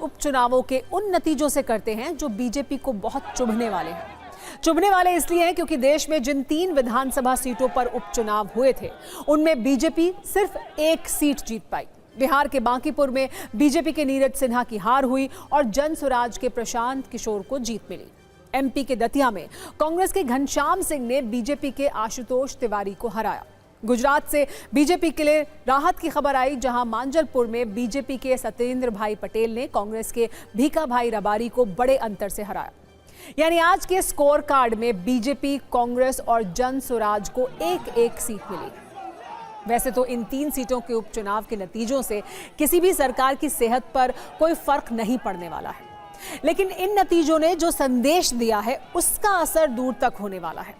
उपचुनावों के उन नतीजों से करते हैं जो बीजेपी को बहुत चुभने वाले हैं। चुभने वाले इसलिए हैं क्योंकि देश में जिन 3 विधानसभा सीटों पर उपचुनाव हुए थे उनमें बीजेपी सिर्फ 1 सीट जीत पाई। बिहार के बांकीपुर में बीजेपी के नीरज सिन्हा की हार हुई और जनसुराज के प्रशांत किशोर को जीत मिली। एमपी के दतिया में कांग्रेस के घनश्याम सिंह ने बीजेपी के आशुतोष तिवारी को हराया। गुजरात से बीजेपी के लिए राहत की खबर आई, जहां मांजलपुर में बीजेपी के सत्येंद्र भाई पटेल ने कांग्रेस के भीखा भाई रबारी को बड़े अंतर से हराया। यानी आज के स्कोर कार्ड में बीजेपी, कांग्रेस और जनसुराज को 1-1 सीट मिली। वैसे तो इन 3 सीटों के उपचुनाव के नतीजों से किसी भी सरकार की सेहत पर कोई फर्क नहीं पड़ने वाला है, लेकिन इन नतीजों ने जो संदेश दिया है उसका असर दूर तक होने वाला है।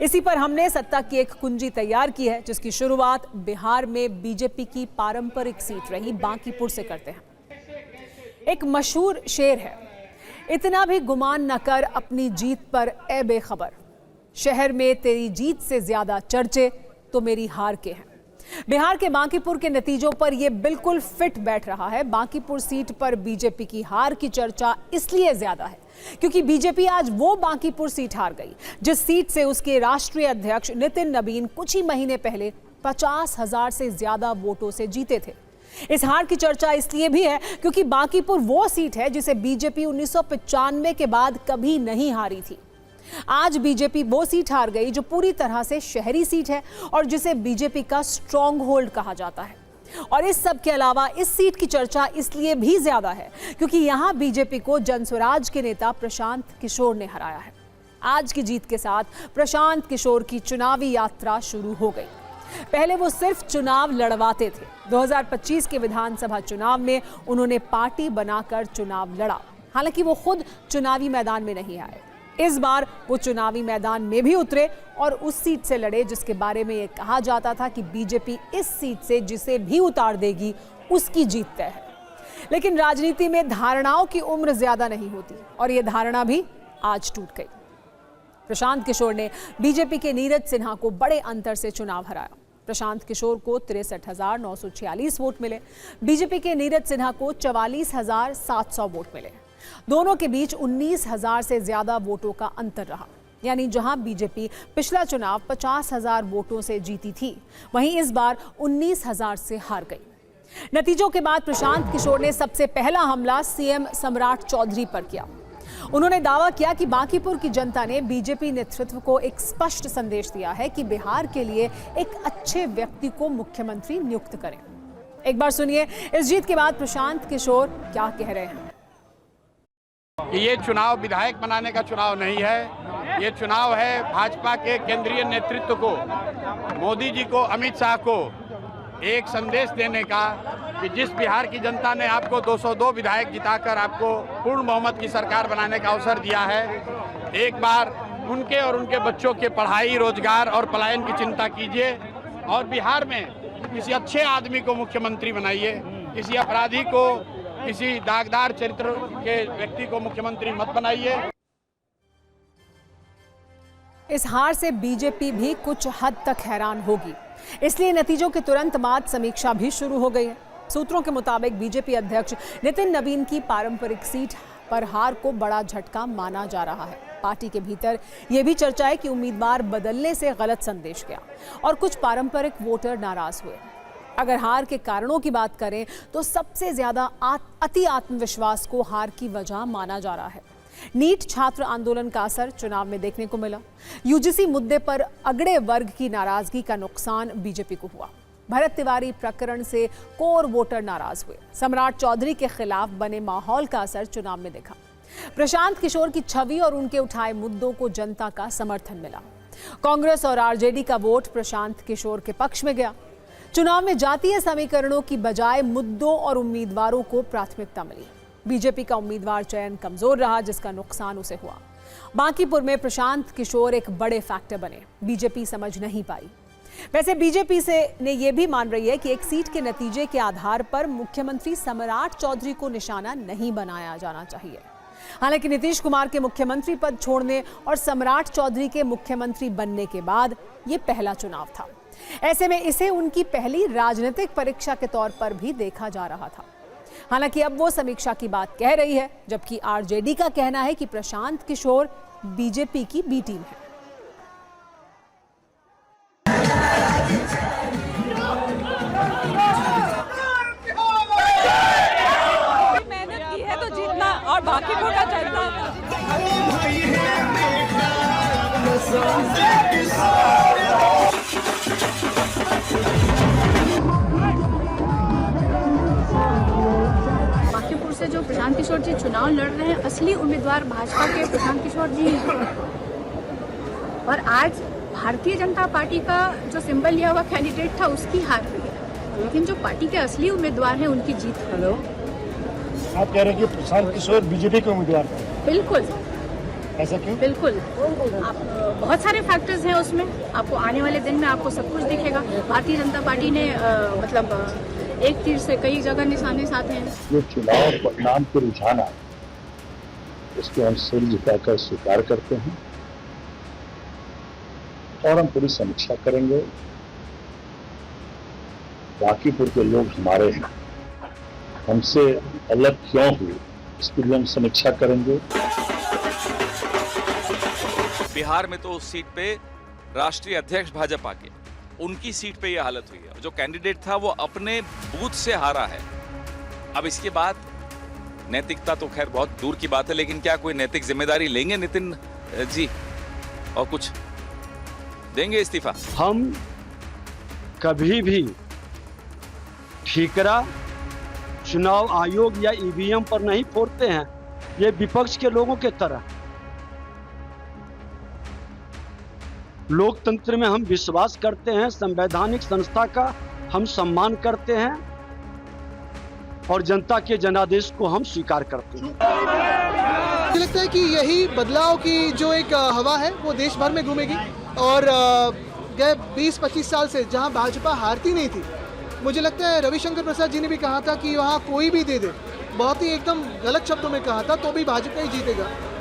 इसी पर हमने सत्ता की एक कुंजी तैयार की है, जिसकी शुरुआत बिहार में बीजेपी की पारंपरिक सीट रही बांकीपुर से करते हैं। एक मशहूर शेर है, इतना भी गुमान न कर अपनी जीत पर ए बेखबर, शहर में तेरी जीत से ज्यादा चर्चे तो मेरी हार के हैं। बिहार के बांकीपुर के नतीजों पर यह बिल्कुल फिट बैठ रहा है। बांकीपुर सीट पर बीजेपी की हार की चर्चा इसलिए ज्यादा है क्योंकि बीजेपी आज वो बांकीपुर सीट हार गई जिस सीट से उसके राष्ट्रीय अध्यक्ष नितिन नबीन कुछ ही महीने पहले 50,000 से ज्यादा वोटों से जीते थे। इस हार की चर्चा इसलिए भी है क्योंकि बांकीपुर वो सीट है जिसे बीजेपी 1995 के बाद कभी नहीं हारी थी। आज बीजेपी वो सीट हार गई जो पूरी तरह से शहरी सीट है और जिसे बीजेपी का स्ट्रॉन्ग होल्ड कहा जाता है। और इस सब के अलावा इस सीट की चर्चा इसलिए भी ज्यादा है क्योंकि यहां बीजेपी को जनसुराज के नेता प्रशांत किशोर ने हराया है। आज की जीत के साथ प्रशांत किशोर की चुनावी यात्रा शुरू हो गई। पहले वो सिर्फ चुनाव लड़वाते थे। 2025 के विधानसभा चुनाव में उन्होंने पार्टी बनाकर चुनाव लड़ा। हालांकि वो खुद चुनावी मैदान में नहीं आए। इस बार वो चुनावी मैदान में भी उतरे और उस सीट से लड़े जिसके बारे में ये कहा जाता था कि बीजेपी इस सीट से जिसे भी उतार देगी उसकी जीत तय है। लेकिन राजनीति में धारणाओं की उम्र ज्यादा नहीं होती और ये धारणा भी आज टूट गई। प्रशांत किशोर ने बीजेपी के नीरज सिन्हा को बड़े अंतर से चुनाव हराया। प्रशांत किशोर को 63,946 वोट मिले। बीजेपी के नीरज सिन्हा को 44,700 वोट मिले। दोनों के बीच 19,000 से ज्यादा वोटों का अंतर रहा। यानी जहां बीजेपी पिछला चुनाव 50,000 वोटों से जीती थी, वहीं इस बार 19,000 से हार गई। नतीजों के बाद प्रशांत किशोर ने सबसे पहला हमला सीएम सम्राट चौधरी पर किया। उन्होंने दावा किया कि बांकीपुर की जनता ने बीजेपी नेतृत्व को एक स्पष्ट संदेश दिया है कि बिहार के लिए एक अच्छे व्यक्ति को मुख्यमंत्री नियुक्त करें। एक बार सुनिए इस जीत के बाद प्रशांत किशोर क्या कह रहे हैं। ये चुनाव विधायक बनाने का चुनाव नहीं है, ये चुनाव है भाजपा के केंद्रीय नेतृत्व को, मोदी जी को, अमित शाह को एक संदेश देने का कि जिस बिहार की जनता ने आपको 202 विधायक जिताकर आपको पूर्ण बहुमत की सरकार बनाने का अवसर दिया है, एक बार उनके और उनके बच्चों के पढ़ाई, रोजगार और पलायन की चिंता कीजिए और बिहार में किसी अच्छे आदमी को मुख्यमंत्री बनाइए। किसी अपराधी को, किसी दागदार चरित्र के व्यक्ति को मुख्यमंत्री मत बनाइए। इस हार से बीजेपी भी कुछ हद तक हैरान होगी, इसलिए नतीजों के तुरंत बाद समीक्षा भी शुरू हो गई है। सूत्रों के मुताबिक बीजेपी अध्यक्ष नितिन नबीन की पारंपरिक सीट पर हार को बड़ा झटका माना जा रहा है। पार्टी के भीतर यह भी चर्चा है कि उम्मीदवार बदलने से गलत संदेश गया और कुछ पारंपरिक वोटर नाराज हुए। अगर हार के कारणों की बात करें तो सबसे ज्यादा अति आत्मविश्वास को हार की वजह माना जा रहा है। नीट छात्र आंदोलन का असर चुनाव में देखने को मिला। यूजीसी मुद्दे पर अगड़े वर्ग की नाराजगी का नुकसान बीजेपी को हुआ। भरत तिवारी प्रकरण से कोर वोटर नाराज हुए। सम्राट चौधरी के खिलाफ बने माहौल का असर चुनाव में देखा। प्रशांत किशोर की छवि और उनके उठाए मुद्दों को जनता का समर्थन मिला। कांग्रेस और आरजेडी का वोट प्रशांत किशोर के पक्ष में गया। चुनाव में जातीय समीकरणों की बजाय मुद्दों और उम्मीदवारों को प्राथमिकता मिली। बीजेपी का उम्मीदवार चयन कमजोर रहा, जिसका नुकसान उसे हुआ। बांकीपुर में प्रशांत किशोर एक बड़े फैक्टर बने, बीजेपी समझ नहीं पाई। वैसे बीजेपी ने यह भी मान रही है कि एक सीट के नतीजे के आधार पर मुख्यमंत्री सम्राट चौधरी को निशाना नहीं बनाया जाना चाहिए। हालांकि नीतीश कुमार के मुख्यमंत्री पद छोड़ने और सम्राट चौधरी के मुख्यमंत्री बनने के बाद यह पहला चुनाव था। ऐसे में इसे उनकी पहली राजनीतिक परीक्षा के तौर पर भी देखा जा रहा था। हालांकि अब वो समीक्षा की बात कह रही है, जबकि आरजेडी का कहना है कि प्रशांत किशोर बीजेपी की बी टीम है। मेहनत की है तो जीतना और बाकी पूरा चलता है। बांकीपुर से जो प्रशांत किशोर जी चुनाव लड़ रहे हैं, असली उम्मीदवार भाजपा के प्रशांत किशोर जी हैं। और आज भारतीय जनता पार्टी का जो सिंबल लिया हुआ कैंडिडेट था उसकी हार हुई है, लेकिन जो पार्टी के असली उम्मीदवार हैं उनकी जीत हुई है। आप कह रहे हैं कि प्रशांत किशोर बीजेपी के उम्मीदवार हैं? बिल्कुल, ऐसा क्यों? बिल्कुल। आप बहुत सारे फैक्टर्स हैं उसमें, आपको आने वाले दिन में आपको सब कुछ दिखेगा। भारतीय जनता पार्टी ने एक तीर से कई जगह निशाने साधे हैं। जो चुनाव परिणाम के रुझान आए उसको हम सिर झुकाकर स्वीकार करते हैं और हम पूरी समीक्षा करेंगे। बांकीपुर के लोग हमारे हैं, हमसे अलग क्यों हुए इसकी भी हम समीक्षा करेंगे। बिहार में तो उस सीट पे राष्ट्रीय अध्यक्ष भाजपा के, उनकी सीट पे यह हालत हुई है। जो कैंडिडेट था वो अपने बूथ से हारा है। अब इसके बाद नैतिकता तो खैर बहुत दूर की बात है, लेकिन क्या कोई नैतिक जिम्मेदारी लेंगे नितिन जी और कुछ देंगे इस्तीफा? हम कभी भी ठीकरा चुनाव आयोग या ईवीएम पर नहीं फोड़ते हैं। ये विपक्ष के लोगों के तरह। लोकतंत्र में हम विश्वास करते हैं, संवैधानिक संस्था का हम सम्मान करते हैं और जनता के जनादेश को हम स्वीकार करते हैं। मुझे लगता है कि यही बदलाव की जो एक हवा है वो देश भर में घूमेगी और गए 20-25 साल से जहां भाजपा हारती नहीं थी, मुझे लगता है रविशंकर प्रसाद जी ने भी कहा था कि वहां कोई भी दे दे, बहुत ही एकदम गलत शब्दों में कहा था, तो भी भाजपा ही जीतेगा।